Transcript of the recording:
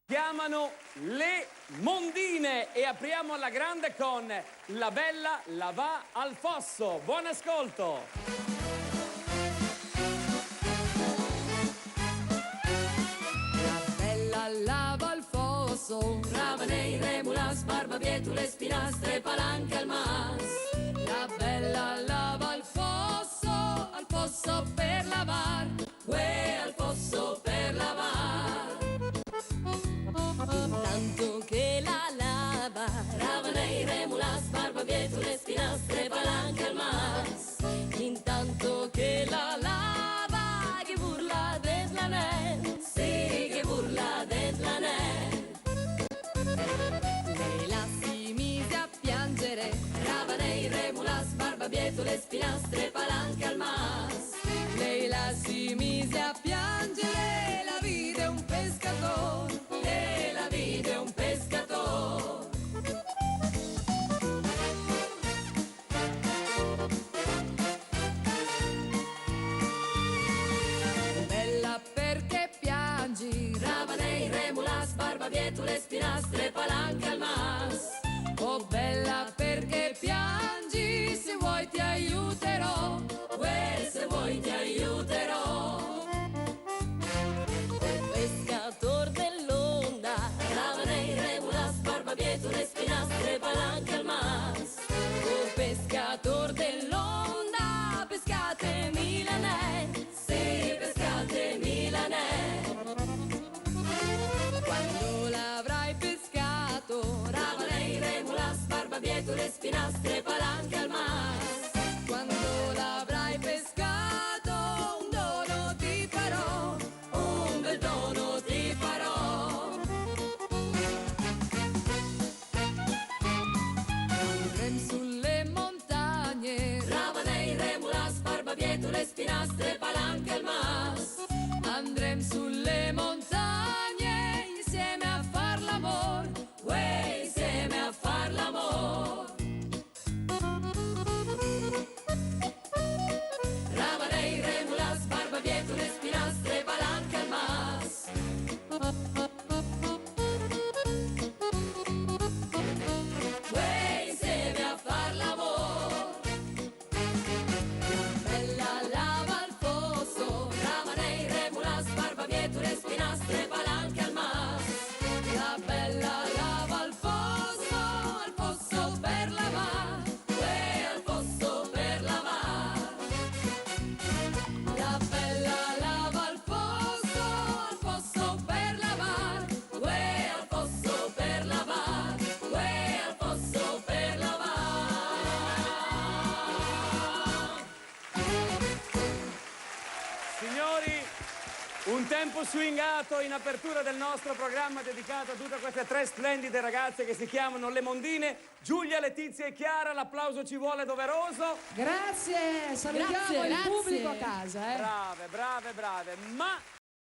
Chiamano le Mondine e apriamo alla grande con La Bella la va al fosso. Buon ascolto! La bella lava al fosso, ravane, remulas, barbabietole, spinastre, palanche al mas. La bella lava al fosso per lavar, al fosso per lavar. Intanto che la lava, ravane, remulas, barbabietole, spinastre, palanche al mas. Intanto che la lava, che burla des la nel, sì, che burla des la nel. Lei la si mise a piangere, ravane, remulas, barbabietole, spinastre, palanche al mas. Lei la si mise a piangere, la vide un pescatore, e la vide un pescatore. Bella perché piangi, ravane, remulas, barbabietole, spinastre, palanche al mas. Oh bella perché piangi, se vuoi ti aiuterò, se vuoi ti aiuterò. Oh pescator dell'onda, ravane, remulas, barbabietole, spinastre, palanche al mas. Oh pescator dell'onda, pescatemi l'anè, sì, pescatemi l'anè. Quando l'avrai pescato, ravane, remulas, barbabietole, spinastre, palanche al mas. Quando l'avrai pescato, un dono ti farò, un bel dono ti farò. Andrem sulle montagne, ravane, remulas, barbabietole, spinastre, palanche al mas. Andrem sulle montagne insieme a far l'amor, insieme a far l'amor. Ravane, remulas, barbabietole, spinastre, palanche al mas. Insieme a far l'amor. Bella lava al fosso, ravane, remulas, barbabietole, spinastre, palanche al mas. La bella lava al fosso per lavar, al fosso per lavar. La bella lava al fosso per lavar, al fosso per lavar, al fosso per lavar. Signori, un tempo swingato in apertura del nostro programma dedicato a tutte queste tre splendide ragazze che si chiamano le Mondine. Giulia, Letizia e Chiara, l'applauso ci vuole doveroso. Grazie, salutiamo il pubblico a casa. Brave, brave, brave. Ma